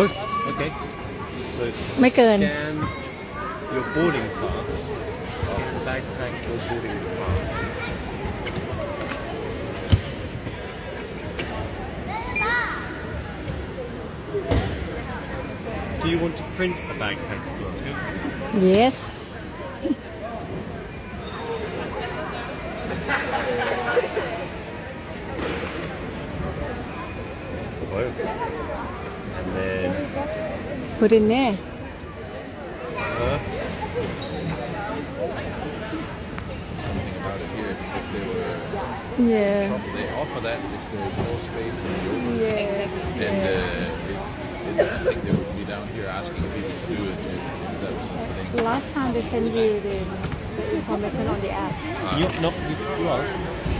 Oh, okay. So ไม่เกิน scan your boarding pass. Scan bag tag your boarding pass. Do you want to print a bag tag too? yes Oh. And then put in there Something about it here. If they were, yeah they offer that if there's no space in the open. yeah And I think they would be down here asking people to do it if that was something. last time they send you the information on the app you asked.